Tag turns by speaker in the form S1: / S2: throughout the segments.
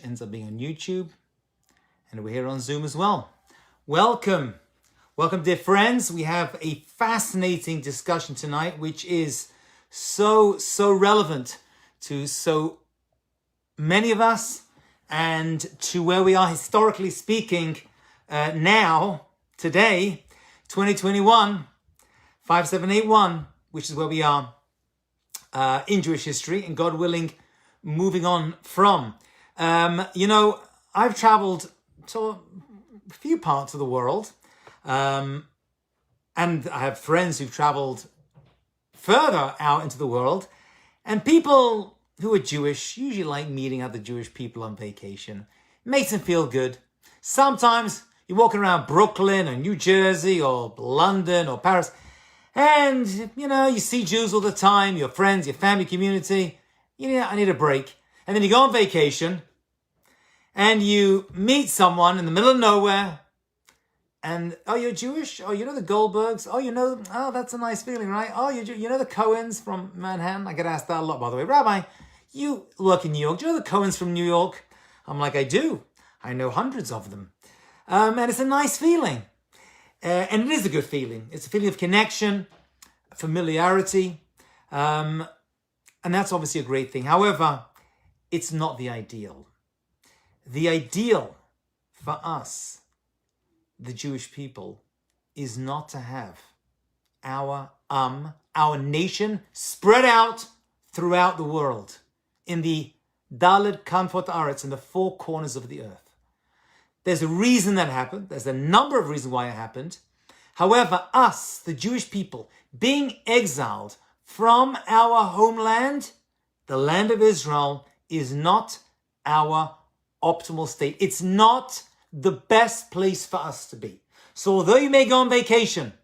S1: ends up being on YouTube, and we're here on Zoom as well. Welcome, dear friends. We have a fascinating discussion tonight, which is so relevant to so many of us and to where we are historically speaking now, today, 2021, 5781, which is where we are in Jewish history, and God willing, moving on from. I've traveled to a few parts of the world, and I have friends who've traveled further out into the world, and people who are Jewish usually like meeting other Jewish people on vacation. It makes them feel good. Sometimes you're walking around Brooklyn or New Jersey or London or Paris, and, you see Jews all the time, your friends, your family, community. I need a break. And then you go on vacation, and you meet someone in the middle of nowhere, and, oh, you're Jewish? Oh, you know the Goldbergs? Oh, that's a nice feeling, right? Oh, you know the Cohens from Manhattan? I get asked that a lot, by the way. Rabbi, you work in New York. Do you know the Cohens from New York? I'm like, I do. I know hundreds of them. And it's a nice feeling. And it is a good feeling. It's a feeling of connection, familiarity, and that's obviously a great thing. However, it's not the ideal. The ideal for us, the Jewish people, is not to have our nation spread out throughout the world in the Dalet Kanfot Aretz, in the four corners of the earth. There's a reason that happened. There's a number of reasons why it happened. However, us, the Jewish people, being exiled from our homeland, the land of Israel, is not our optimal state. It's not the best place for us to be. So although you may go on vacation,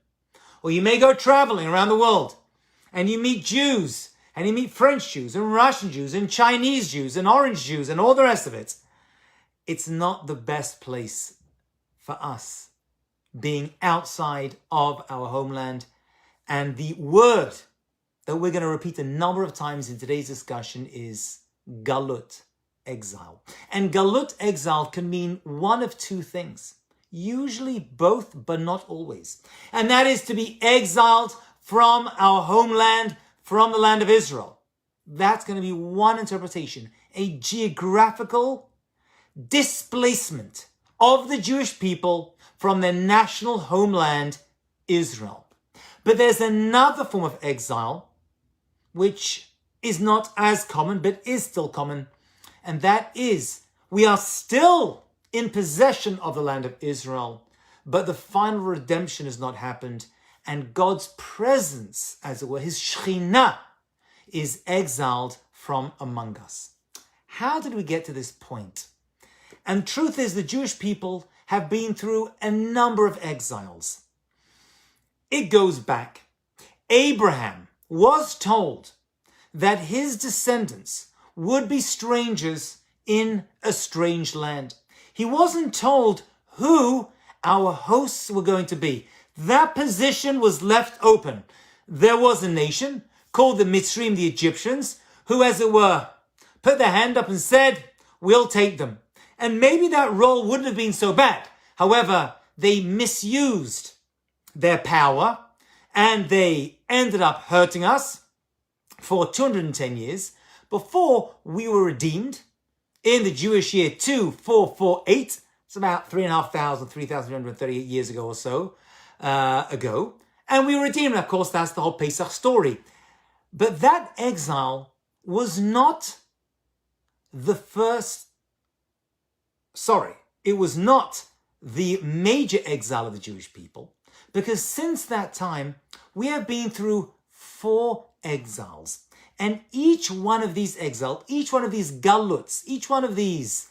S1: or you may go traveling around the world, and you meet Jews, and you meet French Jews, and Russian Jews, and Chinese Jews, and Orange Jews, and all the rest of it, it's not the best place for us, being outside of our homeland. And the word that we're going to repeat a number of times in today's discussion is Galut Exile. And Galut Exile can mean one of two things, usually both, but not always. And that is to be exiled from our homeland, from the land of Israel. That's going to be one interpretation, a geographical displacement of the Jewish people from their national homeland, Israel. But there's another form of exile, which is not as common, but is still common. And that is, we are still in possession of the land of Israel, but the final redemption has not happened. And God's presence, as it were, his Shekhinah, is exiled from among us. How did we get to this point? And truth is, the Jewish people have been through a number of exiles. It goes back. Abraham was told that his descendants would be strangers in a strange land. He wasn't told who our hosts were going to be. That position was left open. There was a nation called the Mitzrayim, the Egyptians, who, as it were, put their hand up and said, we'll take them. And maybe that role wouldn't have been so bad. However, they misused their power and they ended up hurting us for 210 years before we were redeemed in the Jewish year 2448. It's about 3,338 years ago or so ago. And we were redeemed. Of course, that's the whole Pesach story. But that exile was not the it was not the major exile of the Jewish people, because since that time, we have been through 4 exiles. And each one of these exiles, each one of these galuts, each one of these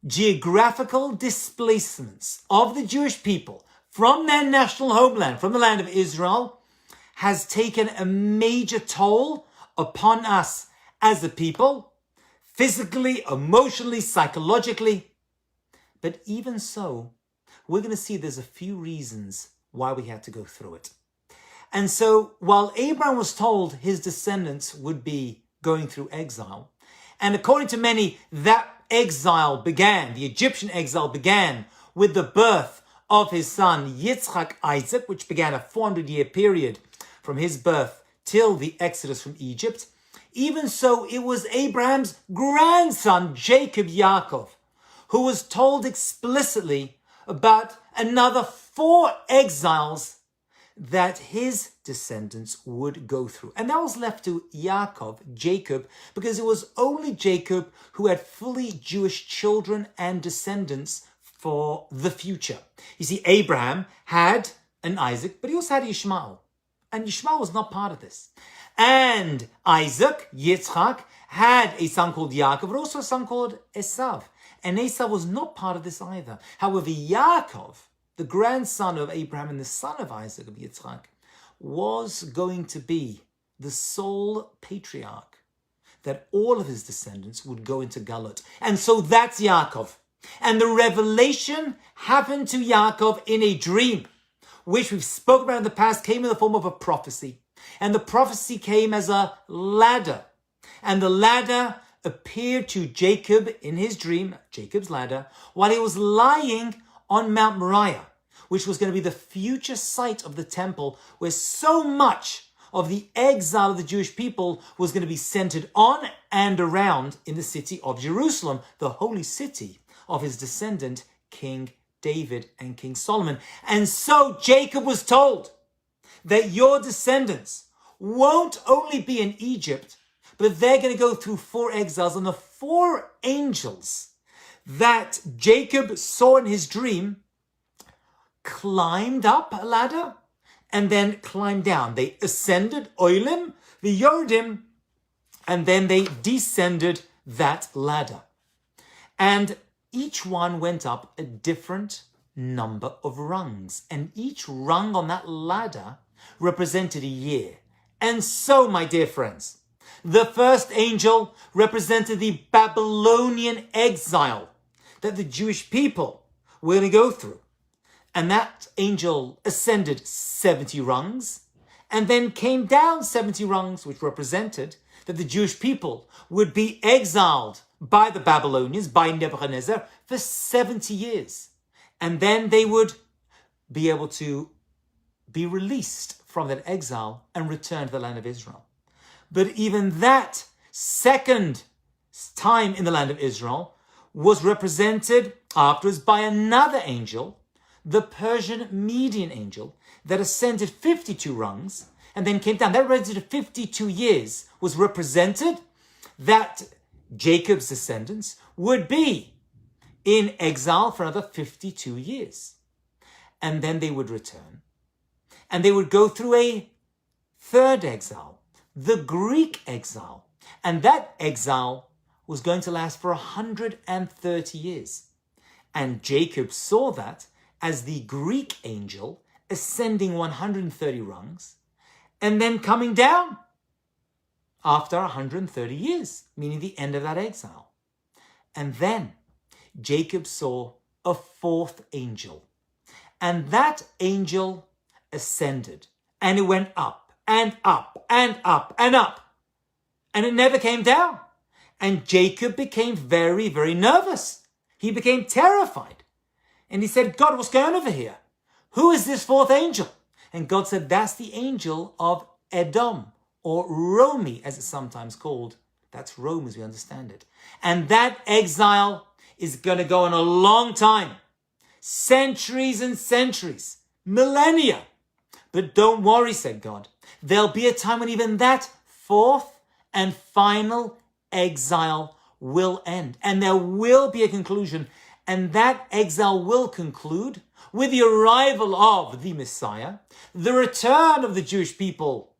S1: geographical displacements of the Jewish people from their national homeland, from the land of Israel, has taken a major toll upon us as a people, physically, emotionally, psychologically. But even so, we're going to see there's a few reasons why we had to go through it. And so while Abraham was told his descendants would be going through exile, and according to many, that exile began, the Egyptian exile began with the birth of his son Yitzchak Isaac, which began a 400-year period from his birth till the exodus from Egypt, even so it was Abraham's grandson, Jacob Yakov, who was told explicitly about another 4 exiles that his descendants would go through. And that was left to Yakov, Jacob, because it was only Jacob who had fully Jewish children and descendants for the future. You see, Abraham had an Isaac, but he also had Ishmael. And Ishmael was not part of this. And Isaac, Yitzchak, had a son called Yakov, but also a son called Esav. And Esav was not part of this either. However, Yaakov, the grandson of Abraham and the son of Isaac, of Yitzchak, was going to be the sole patriarch that all of his descendants would go into Galut. And so that's Yaakov. And the revelation happened to Yaakov in a dream, which we've spoken about in the past, came in the form of a prophecy. And the prophecy came as a ladder. And the ladder appeared to Jacob in his dream, Jacob's ladder, while he was lying on Mount Moriah, which was going to be the future site of the temple, where so much of the exile of the Jewish people was going to be centered on and around in the city of Jerusalem, the holy city of his descendant, King David and King Solomon. And so Jacob was told that your descendants won't only be in Egypt, but they're going to go through 4 exiles. And the 4 angels that Jacob saw in his dream climbed up a ladder and then climbed down. They ascended Oilim, the Yodim, and then they descended that ladder. And each one went up a different number of rungs. And each rung on that ladder represented a year. And so, my dear friends, the first angel represented the Babylonian exile that the Jewish people were going to go through. And that angel ascended 70 rungs and then came down 70 rungs, which represented that the Jewish people would be exiled by the Babylonians, by Nebuchadnezzar, for 70 years. And then they would be able to be released from that exile and return to the land of Israel. But even that second time in the land of Israel was represented afterwards by another angel, the Persian Median angel, that ascended 52 rungs and then came down. That represented 52 years, was represented that Jacob's descendants would be in exile for another 52 years. And then they would return. And they would go through a third exile, the Greek exile. And that exile was going to last for 130 years. And Jacob saw that as the Greek angel ascending 130 rungs and then coming down after 130 years, meaning the end of that exile. And then Jacob saw a 4th angel. And that angel ascended, and it went up and up and up and up. And it never came down. And Jacob became very, very nervous. He became terrified. And he said, God, what's going on over here? Who is this 4th angel? And God said, that's the angel of Edom, or Romi, as it's sometimes called. That's Rome as we understand it. And that exile is going to go on a long time. Centuries and centuries. Millennia. But don't worry, said God. There'll be a time when even that 4th and final exile will end. And there will be a conclusion. And that exile will conclude with the arrival of the Messiah, the return of the Jewish people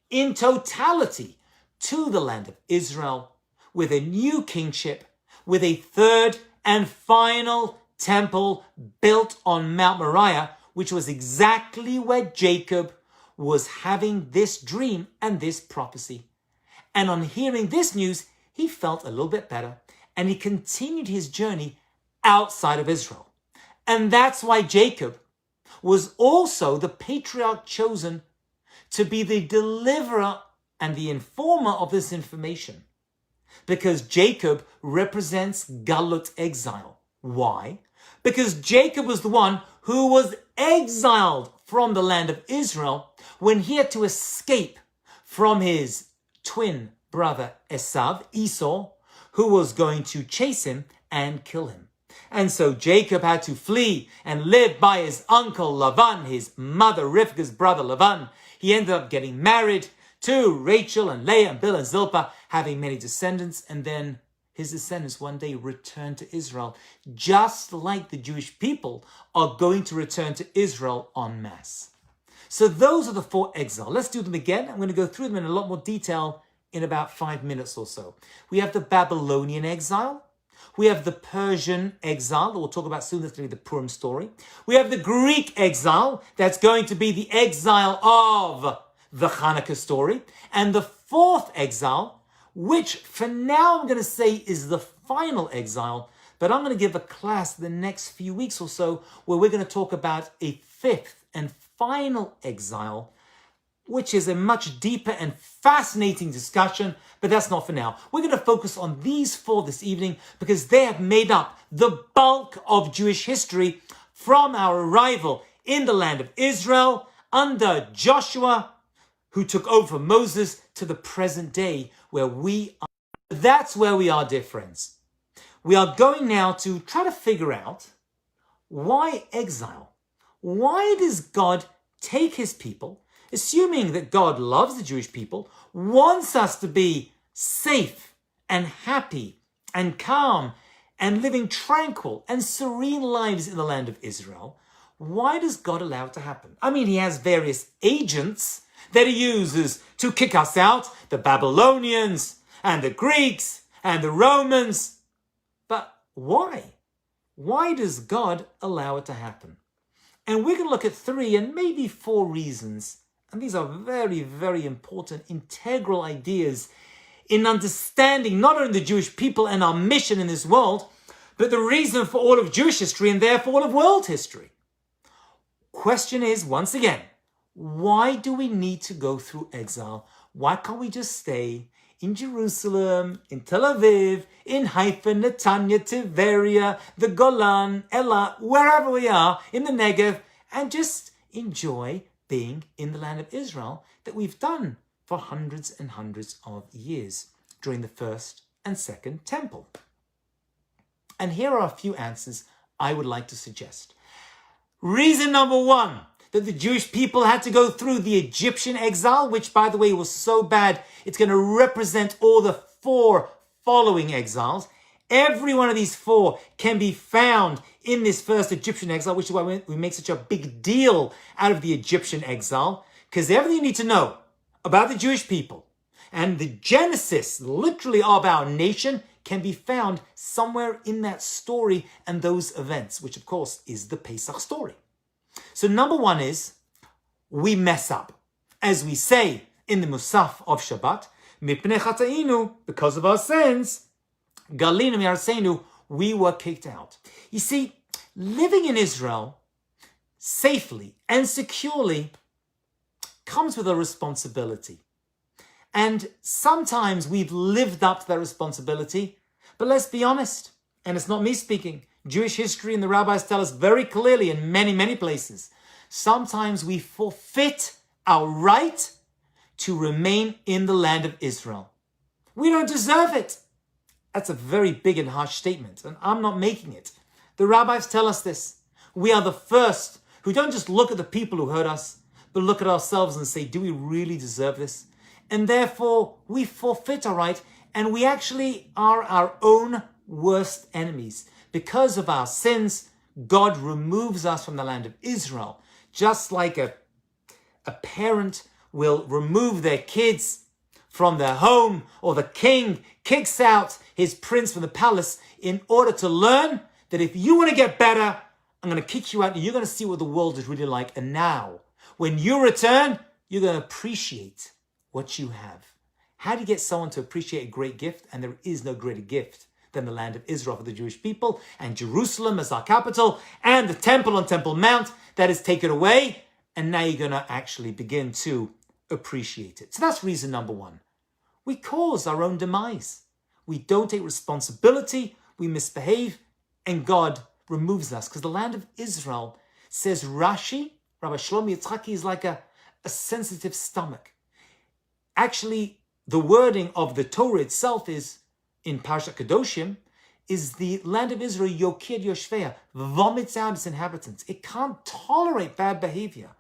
S1: in totality to the land of Israel, with a new kingship, with a third and final temple built on Mount Moriah, which was exactly where Jacob was having this dream and this prophecy. And on hearing this news, he felt a little bit better, and he continued his journey outside of Israel. And that's why Jacob was also the patriarch chosen to be the deliverer and the informer of this information. Because Jacob represents Galut Exile. Why? Because Jacob was the one who was exiled from the land of Israel when he had to escape from his twin brother Esau, who was going to chase him and kill him. And so Jacob had to flee and live by his uncle Lavan, his mother Rivka's brother Lavan. He ended up getting married to Rachel and Leah and Bilhah and Zilpah, having many descendants, and then his descendants one day returned to Israel, just like the Jewish people are going to return to Israel en masse. So those are the 4 exiles. Let's do them again. I'm going to go through them in a lot more detail in about 5 minutes or so. We have the Babylonian exile. We have the Persian exile that we'll talk about soon. That's going to be the Purim story. We have the Greek exile. That's going to be the exile of the Hanukkah story. And the 4th exile, which for now I'm going to say is the final exile, but I'm going to give a class the next few weeks or so where we're going to talk about a 5th and final exile, which is a much deeper and fascinating discussion, but that's not for now. We're going to focus on these 4 this evening because they have made up the bulk of Jewish history from our arrival in the land of Israel under Joshua, who took over from Moses, to the present day where we are. That's where we are, dear friends. We are going now to try to figure out why exile? Why does God take his people, assuming that God loves the Jewish people, wants us to be safe and happy and calm and living tranquil and serene lives in the land of Israel? Why does God allow it to happen? I mean, he has various agents that he uses to kick us out, the Babylonians and the Greeks and the Romans. But why? Why does God allow it to happen? And we're going to look at 3 and maybe 4 reasons. And these are very, very important, integral ideas in understanding not only the Jewish people and our mission in this world, but the reason for all of Jewish history and therefore all of world history. Question is, once again, why do we need to go through exile? Why can't we just stay in Jerusalem, in Tel Aviv, in Haifa, Netanya, Tiberia, the Golan, Elah, wherever we are, in the Negev, and just enjoy being in the land of Israel that we've done for hundreds and hundreds of years during the first and second temple? And here are a few answers I would like to suggest. Reason number 1, that the Jewish people had to go through the Egyptian exile, which, by the way, was so bad, it's going to represent all the 4 following exiles. Every one of these 4 can be found in this first Egyptian exile, which is why we make such a big deal out of the Egyptian exile, because everything you need to know about the Jewish people and the genesis, literally, of our nation can be found somewhere in that story and those events, which, of course, is the Pesach story. So number 1 is, we mess up. As we say in the Musaf of Shabbat, Mipnei Chatainu, because of our sins, Galinu Mi'arseinu, we were kicked out. You see, living in Israel safely and securely comes with a responsibility. And sometimes we've lived up to that responsibility, but let's be honest, and it's not me speaking, Jewish history and the rabbis tell us very clearly in many, many places, sometimes we forfeit our right to remain in the land of Israel. We don't deserve it. That's a very big and harsh statement, and I'm not making it. The rabbis tell us this. We are the first who don't just look at the people who hurt us, but look at ourselves and say, do we really deserve this? And therefore, we forfeit our right, and we actually are our own worst enemies. Because of our sins, God removes us from the land of Israel, just like a parent will remove their kids from their home, or the king kicks out his prince from the palace in order to learn that if you want to get better, I'm going to kick you out and you're going to see what the world is really like. And now, when you return, you're going to appreciate what you have. How do you get someone to appreciate a great gift? And there is no greater gift than the land of Israel for the Jewish people, and Jerusalem as our capital, and the temple on Temple Mount that is taken away. And now you're going to actually begin to appreciate it. So that's reason number 1. We cause our own demise. we don't take responsibility, we misbehave, and God removes us. Because the land of Israel, says Rashi, Rabbi Shlomo Yitzchaki, is like a sensitive stomach. Actually, the wording of the Torah itself is, in Parshat Kedoshim, is the land of Israel, Yokir Yoshvea, vomits out its inhabitants. It can't tolerate bad behavior.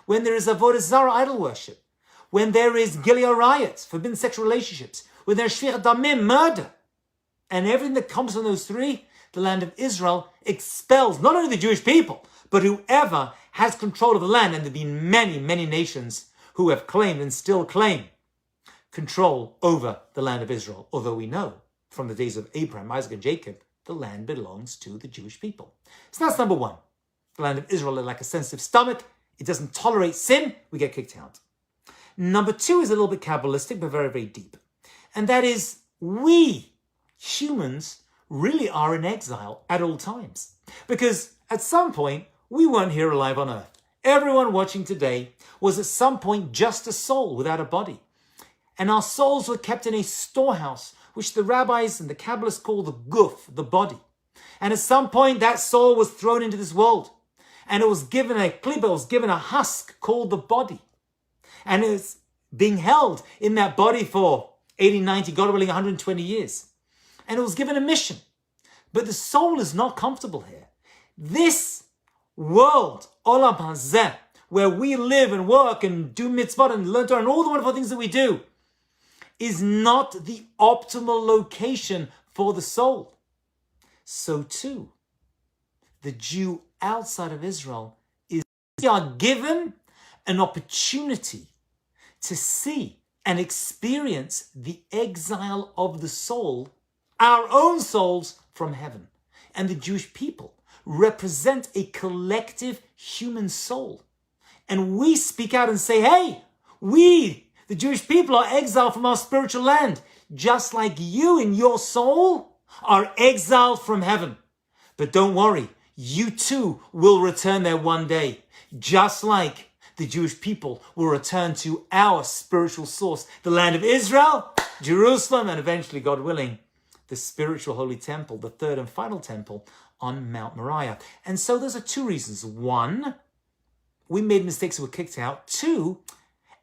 S1: When there is Avodah Zarah, idol worship, when there is Gilead riots, forbidden sexual relationships, when there's Shvi'at Damim, murder, and everything that comes from those three, the land of Israel expels not only the Jewish people, but whoever has control of the land. And there have been many, many nations who have claimed and still claim control over the land of Israel. Although we know from the days of Abraham, Isaac, and Jacob, the land belongs to the Jewish people. So that's number one. The land of Israel is like a sensitive stomach. It doesn't tolerate sin. We get kicked out. Number two is a little bit Kabbalistic, but very, very deep. And that is, we humans really are in exile at all times. Because at some point, we weren't here alive on earth. Everyone watching today was at some point just a soul without a body. And our souls were kept in a storehouse, which the rabbis and the Kabbalists call the guf, the body. And at some point, that soul was thrown into this world. And it was given a klipa, it was given a husk called the body. And it's being held in that body for 80, 90, God willing, 120 years. And it was given a mission. But the soul is not comfortable here. This world, olam hazeh, where we live and work and do mitzvot and learn Torah and all the wonderful things that we do, is not the optimal location for the soul. So too, the Jew outside of Israel we are given an opportunity to see and experience the exile of the soul, our own souls, from heaven. And the Jewish people represent a collective human soul. And we speak out and say, hey, we, the Jewish people, are exiled from our spiritual land, just like you in your soul are exiled from heaven. But don't worry, you too will return there one day, just like the Jewish people will return to our spiritual source, the land of Israel, Jerusalem, and eventually, God willing, the spiritual holy temple, the third and final temple on Mount Moriah. And so those are two reasons. One, we made mistakes and were kicked out. Two,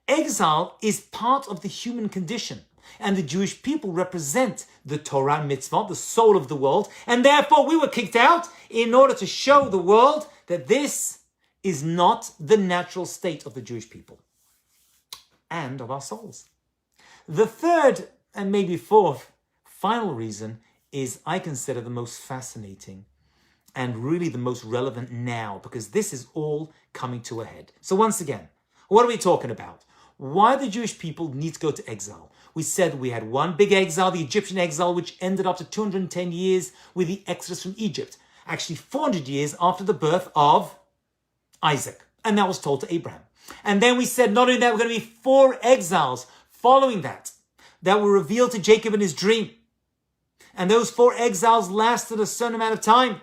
S1: exile is part of the human condition. And the Jewish people represent the Torah mitzvah, the soul of the world. And therefore we were kicked out in order to show the world that this is not the natural state of the Jewish people and of our souls. The third and maybe fourth final reason is, I consider, the most fascinating and really the most relevant now, because this is all coming to a head. So once again, what are we talking about? Why the Jewish people need to go to exile? We said we had one big exile, the Egyptian exile, which ended up to 210 years with the exodus from Egypt. Actually 400 years after the birth of Isaac. And that was told to Abraham. And then we said not only that, we're going to be 4 exiles following that were revealed to Jacob in his dream. And those 4 exiles lasted a certain amount of time.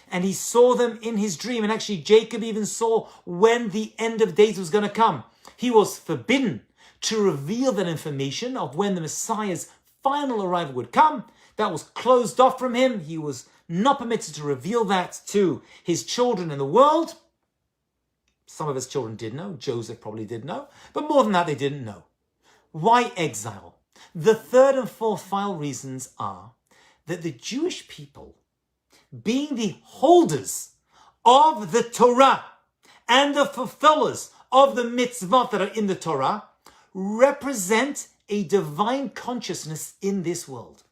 S1: And he saw them in his dream. And actually Jacob even saw when the end of days was going to come. He was forbidden to reveal that information of when the Messiah's final arrival would come. That was closed off from him. He was not permitted to reveal that to his children in the world. Some of his children did know. Joseph probably did know. But more than that, they didn't know. Why exile? The third and fourth final reasons are that the Jewish people, being the holders of the Torah and the fulfillers of the mitzvot that are in the Torah, represent a divine consciousness in this world.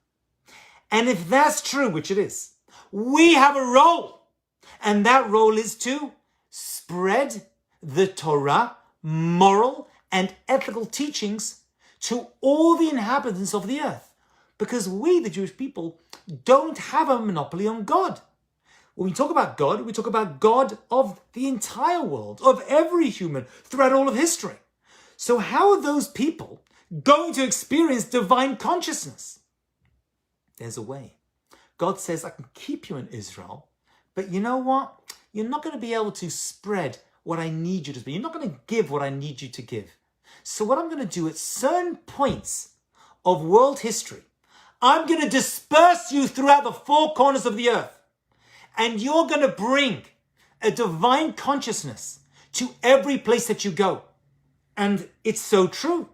S1: And if that's true, which it is, we have a role. And that role is to spread the Torah, moral and ethical teachings to all the inhabitants of the earth. Because we, the Jewish people, don't have a monopoly on God. When we talk about God, we talk about God of the entire world, of every human, throughout all of history. So how are those people going to experience divine consciousness? There's a way. God says, I can keep you in Israel, but you know what? You're not going to be able to spread what I need you to spread. You're not going to give what I need you to give. So what I'm going to do at certain points of world history, I'm going to disperse you throughout the four corners of the earth. And you're going to bring a divine consciousness to every place that you go. And it's so true.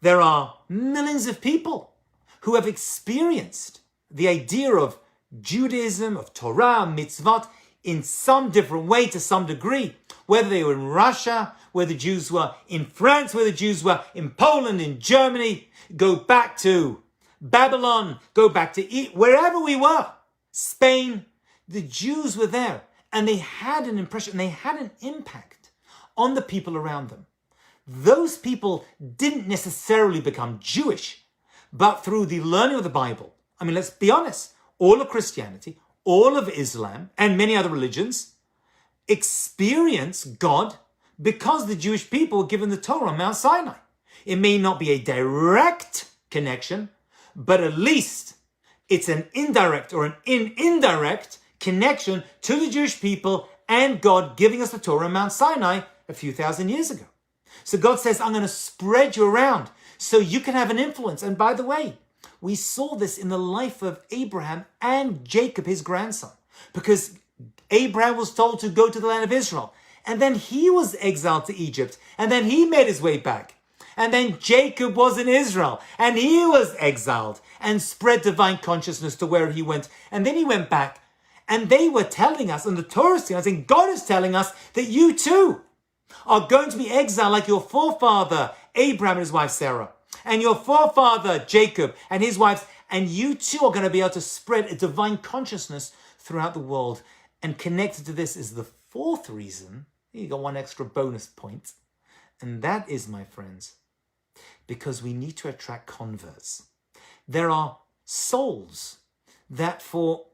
S1: There are millions of people who have experienced the idea of Judaism, of Torah, mitzvot, in some different way to some degree. Whether they were in Russia, where the Jews were in France, where the Jews were in Poland, in Germany, go back to Babylon, go back to wherever we were, Spain, the Jews were there. And they had an impression, they had an impact on the people around them. Those people didn't necessarily become Jewish, but through the learning of the Bible. I mean, let's be honest, all of Christianity, all of Islam, and many other religions experience God because the Jewish people were given the Torah on Mount Sinai. It may not be a direct connection, but at least it's an indirect or an indirect connection to the Jewish people and God giving us the Torah on Mount Sinai a few thousand years ago. So God says, I'm going to spread you around so you can have an influence. And by the way, we saw this in the life of Abraham and Jacob, his grandson, because Abraham was told to go to the land of Israel. And then he was exiled to Egypt. And then he made his way back. And then Jacob was in Israel. And he was exiled and spread divine consciousness to where he went. And then he went back. And they were telling us, and the Torah is telling us, and God is telling us that you too are going to be exiled like your forefather Abraham and his wife Sarah. And your forefather Jacob and his wives. And you too are going to be able to spread a divine consciousness throughout the world. And connected to this is the fourth reason. You got one extra bonus point. And that is, my friends, because we need to attract converts. There are souls that, for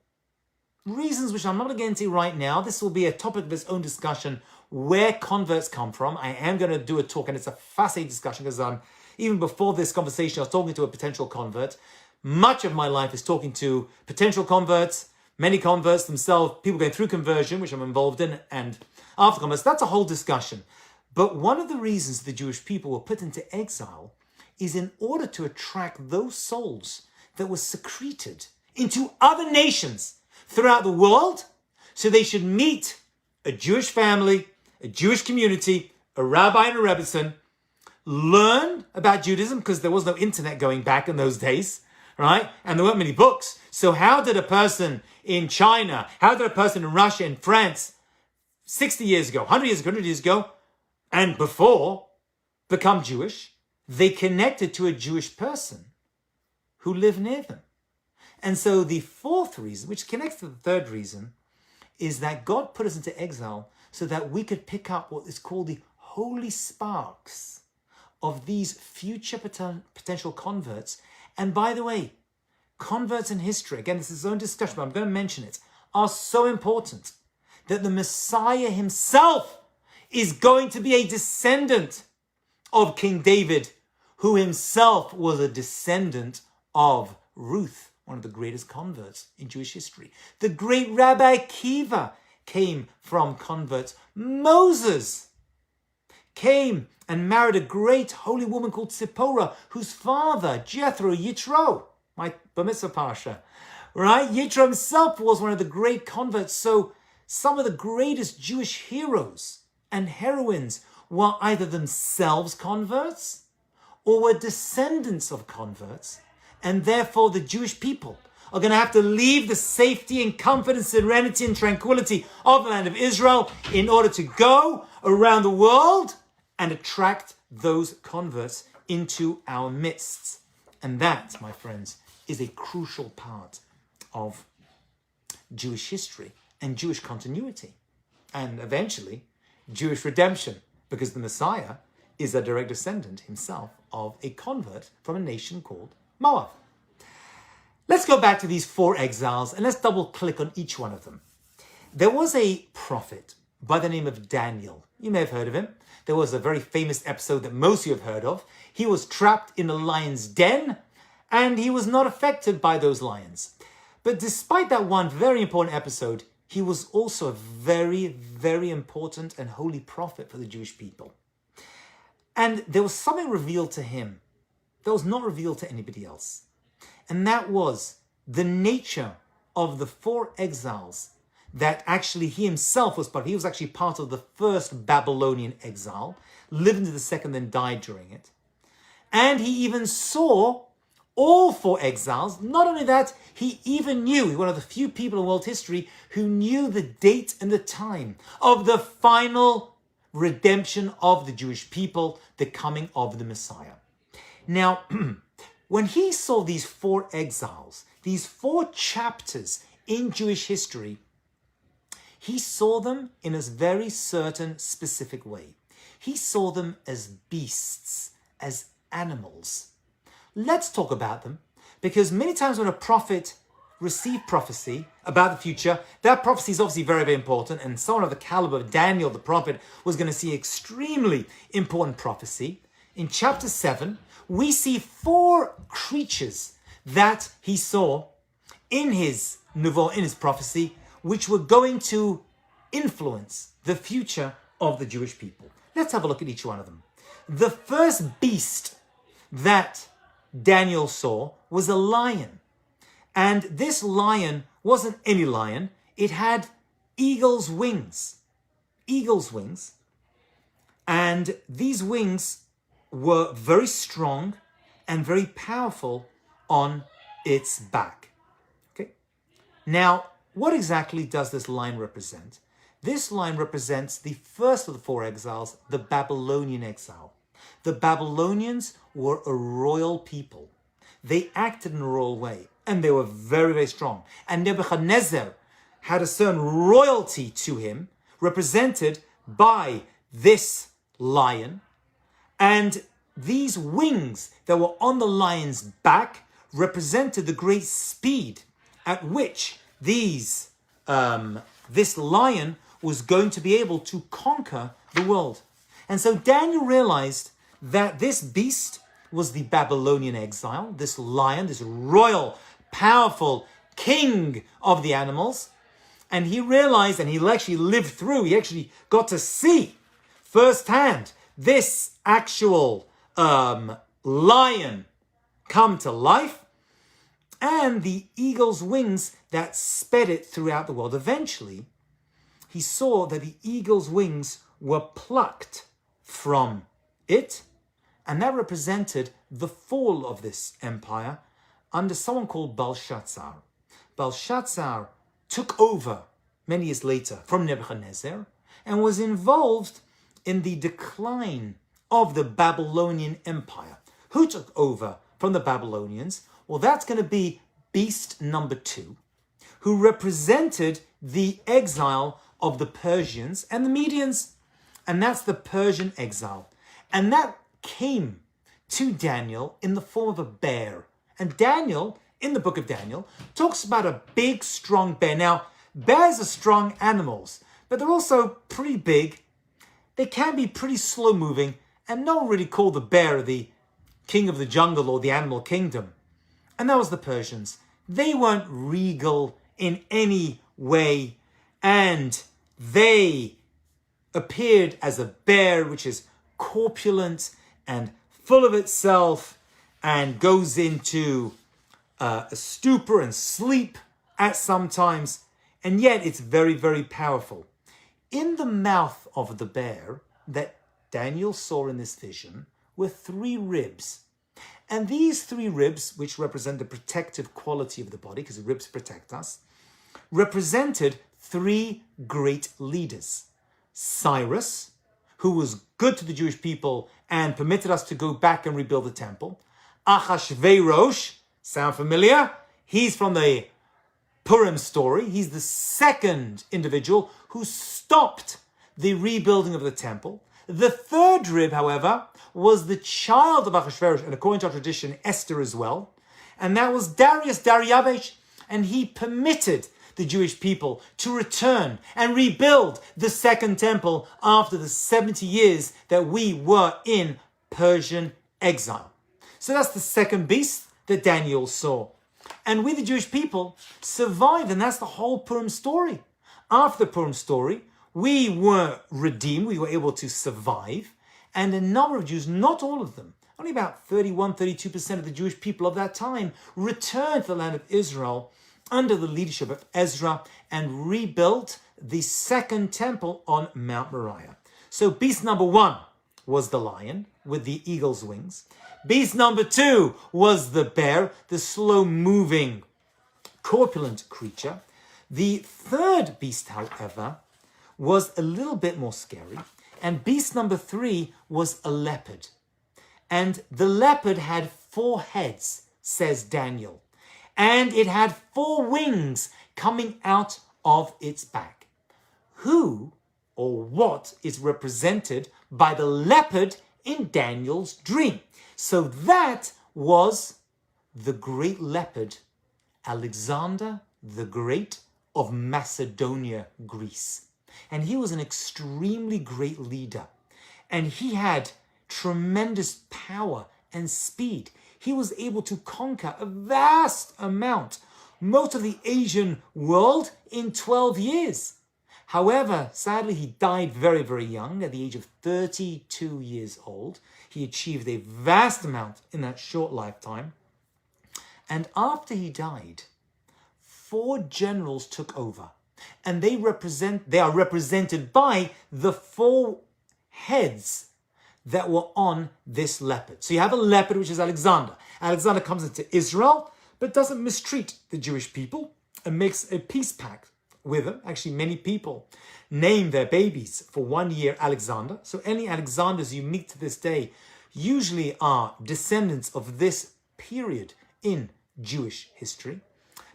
S1: reasons which I'm not going to get into right now, this will be a topic of its own discussion, where converts come from. I am going to do a talk, and it's a fascinating discussion because even before this conversation, I was talking to a potential convert. Much of my life is talking to potential converts, many converts themselves, people going through conversion, which I'm involved in, and after converts. That's a whole discussion. But one of the reasons the Jewish people were put into exile is in order to attract those souls that were secreted into other nations throughout the world, so they should meet a Jewish family, a Jewish community, a rabbi and a rebbitzin, learn about Judaism, because there was no internet going back in those days, right? And there weren't many books. So how did a person in China, how did a person in Russia, in France, 60 years ago, 100 years ago, 100 years ago, and before, become Jewish? They connected to a Jewish person who lived near them. And so the fourth reason, which connects to the third reason, is that God put us into exile so that we could pick up what is called the holy sparks of these future potential converts. And by the way, converts in history, again, this is its own discussion, but I'm going to mention it, are so important that the Messiah himself is going to be a descendant of King David, who himself was a descendant of Ruth, one of the greatest converts in Jewish history. The great Rabbi Akiva came from converts. Moses came and married a great holy woman called Zipporah, whose father, Jethro, Yitro, my Bar Mitzvah Parsha, right? Yitro himself was one of the great converts. So some of the greatest Jewish heroes and heroines were either themselves converts or were descendants of converts. And therefore the Jewish people are going to have to leave the safety and comfort and serenity and tranquility of the land of Israel in order to go around the world and attract those converts into our midst. And that, my friends, is a crucial part of Jewish history and Jewish continuity. And eventually, Jewish redemption, because the Messiah is a direct descendant himself of a convert from a nation called Moab. Let's go back to these four exiles and let's double click on each one of them. There was a prophet by the name of Daniel. You may have heard of him. There was a very famous episode that most of you have heard of. He was trapped in a lion's den and he was not affected by those lions. But despite that one very important episode, he was also a very, very important and holy prophet for the Jewish people. And there was something revealed to him that was not revealed to anybody else. And that was the nature of the 4 exiles that actually he himself was part of. He was actually part of the first Babylonian exile, lived into the second, then died during it. And he even saw all 4 exiles. Not only that, he even knew, he's one of the few people in world history who knew the date and the time of the final redemption of the Jewish people, the coming of the Messiah. Now, when he saw these 4 exiles, these 4 chapters in Jewish history, he saw them in a very certain specific way. He saw them as beasts, as animals. Let's talk about them, because many times when a prophet received prophecy about the future, that prophecy is obviously very, very important, and someone of the caliber of Daniel the prophet was going to see extremely important prophecy. In chapter 7, we see 4 creatures that he saw in his Nuvo, in his prophecy, which were going to influence the future of the Jewish people. Let's have a look at each one of them. The first beast that Daniel saw was a lion. And this lion wasn't any lion. It had eagle's wings. Eagle's wings. And these wings were very strong and very powerful on its back. Okay. Now, what exactly does this lion represent? This lion represents the first of the 4 exiles, the Babylonian exile. The Babylonians were a royal people. They acted in a royal way, and they were very, very strong. And Nebuchadnezzar had a certain royalty to him, represented by this lion. And these wings that were on the lion's back represented the great speed at which this lion was going to be able to conquer the world. And so Daniel realized that this beast was the Babylonian exile, this lion, this royal, powerful king of the animals. And he realized, and he actually lived through, he actually got to see firsthand this actual lion come to life, and the eagle's wings that sped it throughout the world. Eventually, he saw that the eagle's wings were plucked from it, and that represented the fall of this empire under someone called Belshazzar. Belshazzar took over many years later from Nebuchadnezzar and was involved in the decline of the Babylonian Empire. Who took over from the Babylonians? Well, that's going to be beast number 2, who represented the exile of the Persians and the Medians. And that's the Persian exile. And that came to Daniel in the form of a bear. And Daniel, in the book of Daniel, talks about a big, strong bear. Now, bears are strong animals, but they're also pretty big. They can be pretty slow-moving, and no one really called the bear the king of the jungle or the animal kingdom. And that was the Persians. They weren't regal in any way, and they appeared as a bear which is corpulent and full of itself and goes into a stupor and sleep at some times, and yet it's very, very powerful. In the mouth of the bear that Daniel saw in this vision were 3 ribs. And these 3 ribs, which represent the protective quality of the body, because the ribs protect us, represented 3 great leaders. Cyrus, who was good to the Jewish people and permitted us to go back and rebuild the temple. Achashverosh, sound familiar? He's from the Purim story. He's the second individual who stopped the rebuilding of the temple. The 3rd rib, however, was the child of Achashverosh, and according to our tradition, Esther as well. And that was Darius, and he permitted the Jewish people to return and rebuild the second temple after the 70 years that we were in Persian exile. So that's the second beast that Daniel saw. And we, the Jewish people, survived, and that's the whole Purim story. After the Purim story, we were redeemed, we were able to survive, and a number of Jews, not all of them, only about 31-32% of the Jewish people of that time returned to the land of Israel under the leadership of Ezra and rebuilt the second temple on Mount Moriah. So beast number 1 was the lion with the eagle's wings. Beast number 2 was the bear, the slow-moving, corpulent creature. The third beast, however, was a little bit more scary. And beast number 3 was a leopard. And the leopard had 4 heads, says Daniel. And it had 4 wings coming out of its back. Who or what is represented by the leopard in Daniel's dream? So that was the great leopard, Alexander the Great of Macedonia, Greece. And he was an extremely great leader. And he had tremendous power and speed. He was able to conquer a vast amount, most of the Asian world in 12 years. However, sadly, he died very, very young, at the age of 32 years old. He achieved a vast amount in that short lifetime. And after he died, 4 generals took over. And they are represented by the 4 heads that were on this leopard. So you have a leopard, which is Alexander. Alexander comes into Israel, but doesn't mistreat the Jewish people and makes a peace pact with them. Actually, many people name their babies for 1 year Alexander. So any Alexanders you meet to this day usually are descendants of this period in Jewish history.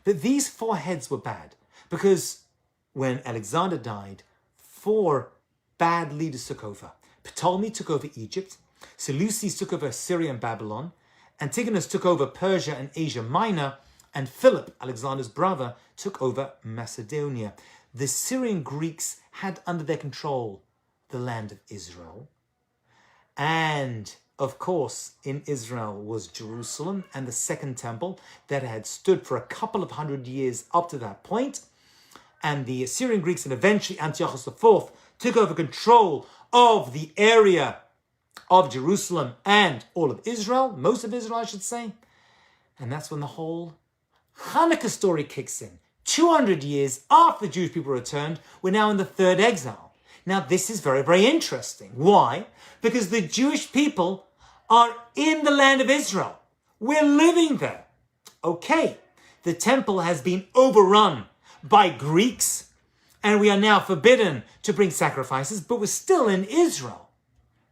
S1: But these 4 heads were bad because when Alexander died, 4 bad leaders took over. Ptolemy took over Egypt, Seleucus took over Syria and Babylon, Antigonus took over Persia and Asia Minor, and Philip, Alexander's brother, took over Macedonia. The Syrian Greeks had under their control the land of Israel. And, of course, in Israel was Jerusalem and the Second Temple that had stood for a couple of hundred years up to that point. And the Assyrian Greeks and eventually Antiochus IV took over control of the area of Jerusalem and all of Israel, most of Israel, I should say. And that's when the whole Hanukkah story kicks in. 200 years after the Jewish people returned, we're now in the Third Exile. Now, this is very, very interesting. Why? Because the Jewish people are in the land of Israel. We're living there. Okay, the temple has been overrun by Greeks, and we are now forbidden to bring sacrifices, but we're still in Israel.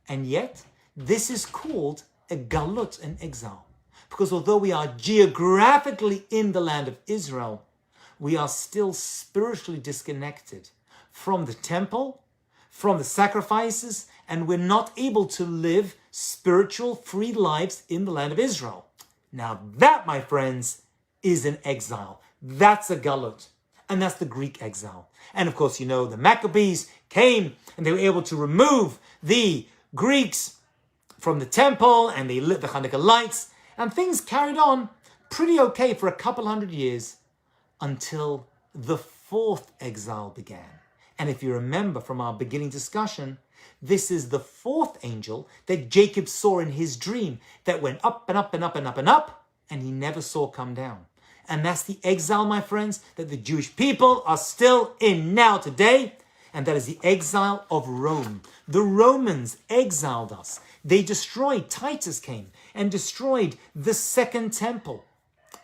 S1: And yet, this is called a Galut, an exile. Because although we are geographically in the land of Israel, we are still spiritually disconnected from the temple, from the sacrifices, and we're not able to live spiritual, free lives in the land of Israel. Now that, my friends, is an exile. That's a Galut. And that's the Greek exile. And of course, you know, the Maccabees came and they were able to remove the Greeks from the temple and they lit the Hanukkah lights and things carried on pretty okay for a couple hundred years until the Fourth Exile began. And if you remember from our beginning discussion, this is the 4th angel that Jacob saw in his dream that went up and up and up and up and up, and he never saw come down. And that's the exile, my friends, that the Jewish people are still in now today. And that is the exile of Rome. The Romans exiled us. They destroyed, Titus came and destroyed the Second Temple.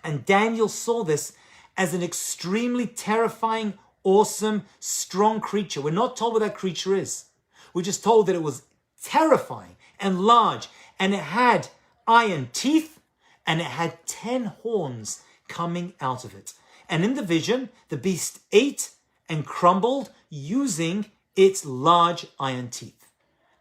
S1: And Daniel saw this as an extremely terrifying, awesome, strong creature. We're not told what that creature is. We're just told that it was terrifying and large. And it had iron teeth and it had 10 horns coming out of it. And in the vision, the beast ate and crumbled using its large iron teeth.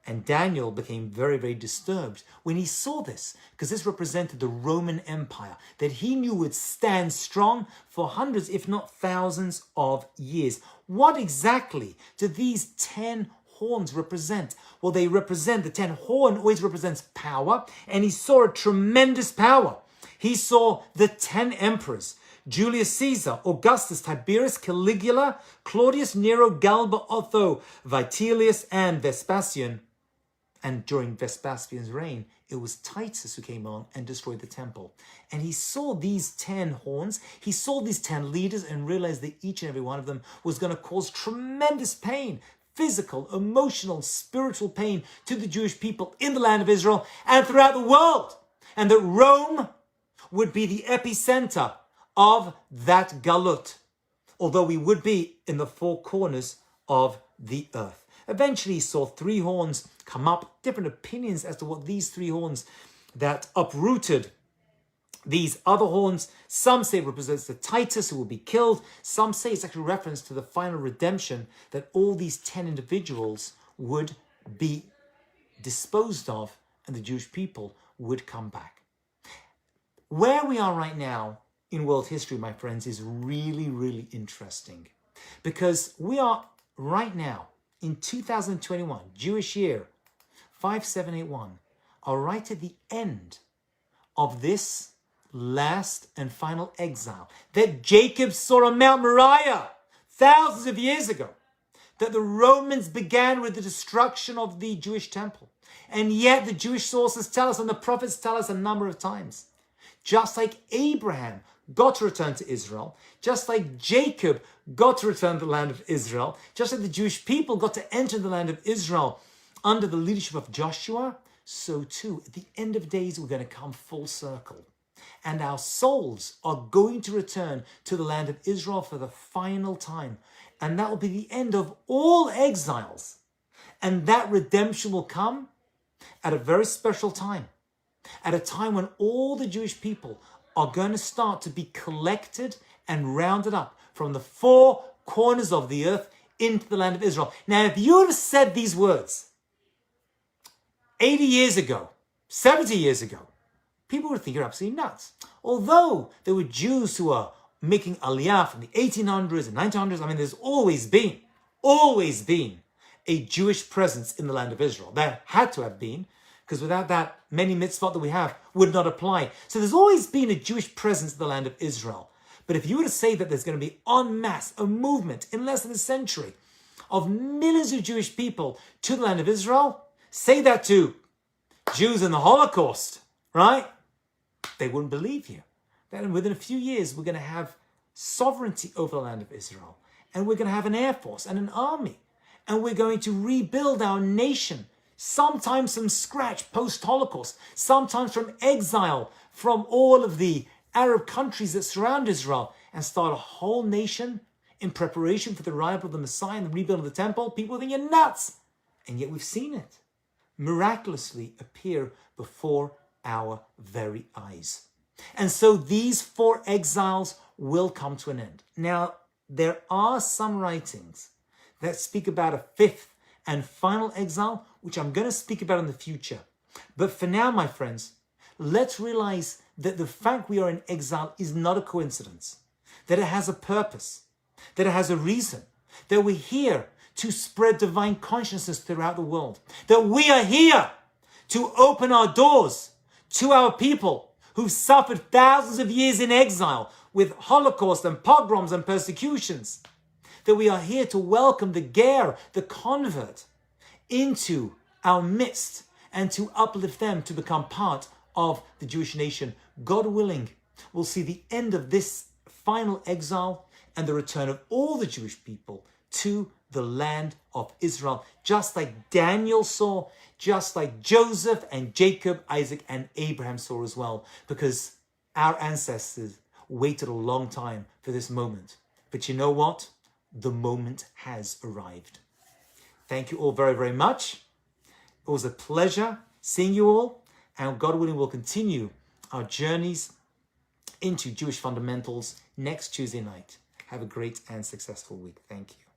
S1: And Daniel became very, very disturbed when he saw this, because this represented the Roman Empire that he knew would stand strong for hundreds, if not thousands of years. What exactly do these 10 horns represent? Well, they represent, the 10 horn always represents power, and he saw a tremendous power. He saw the 10 emperors, Julius Caesar, Augustus, Tiberius, Caligula, Claudius, Nero, Galba, Otho, Vitellius, and Vespasian. And during Vespasian's reign, it was Titus who came on and destroyed the temple. And he saw these 10 horns, he saw these 10 leaders and realized that each and every one of them was going to cause tremendous pain, physical, emotional, spiritual pain to the Jewish people in the land of Israel and throughout the world. And that Rome would be the epicenter of that Galut, although we would be in the 4 corners of the earth. Eventually he saw 3 horns come up, different opinions as to what these 3 horns that uprooted these other horns. Some say it represents the Titus who will be killed. Some say it's actually a reference to the final redemption, that all these 10 individuals would be disposed of and the Jewish people would come back. Where we are right now in world history, my friends, is really, really interesting, because we are right now in 2021, Jewish year 5781, are right at the end of this last and final exile that Jacob saw on Mount Moriah thousands of years ago, that the Romans began with the destruction of the Jewish temple. And yet the Jewish sources tell us, and the prophets tell us a number of times, just like Abraham got to return to Israel, just like Jacob got to return to the land of Israel, just like the Jewish people got to enter the land of Israel under the leadership of Joshua, so too, at the end of days, we're going to come full circle. And our souls are going to return to the land of Israel for the final time. And that will be the end of all exiles. And that redemption will come at a very special time. At a time when all the Jewish people are going to start to be collected and rounded up from the 4 corners of the earth into the land of Israel. Now, if you would have said these words 80 years ago, 70 years ago, people would think you're absolutely nuts. Although there were Jews who are making aliyah from the 1800s and 1900s, I mean, there's always been a Jewish presence in the land of Israel. There had to have been, because without that, many mitzvot that we have would not apply. So there's always been a Jewish presence in the land of Israel. But if you were to say that there's going to be en masse, a movement in less than a century of millions of Jewish people to the land of Israel, say that to Jews in the Holocaust, right? They wouldn't believe you. Then within a few years, we're going to have sovereignty over the land of Israel. And we're going to have an air force and an army. And we're going to rebuild our nation, sometimes from scratch, post-Holocaust, sometimes from exile from all of the Arab countries that surround Israel, and start a whole nation in preparation for the arrival of the Messiah and the rebuild of the temple. People think you're nuts. And yet we've seen it miraculously appear before our very eyes. And so these 4 exiles will come to an end. Now, there are some writings that speak about a 5th and final exile, which I'm going to speak about in the future. But for now, my friends, let's realize that the fact we are in exile is not a coincidence, that it has a purpose, that it has a reason, that we're here to spread divine consciousness throughout the world, that we are here to open our doors to our people who've suffered thousands of years in exile with Holocaust and pogroms and persecutions, that we are here to welcome the ger, the convert, into our midst and to uplift them to become part of the Jewish nation. God willing, we'll see the end of this final exile and the return of all the Jewish people to the land of Israel, just like Daniel saw, just like Joseph and Jacob, Isaac and Abraham saw as well, because our ancestors waited a long time for this moment. But you know what? The moment has arrived. Thank you all very, very much. It was a pleasure seeing you all, and God willing, we'll continue our journeys into Jewish fundamentals next Tuesday night. Have a great and successful week. Thank you.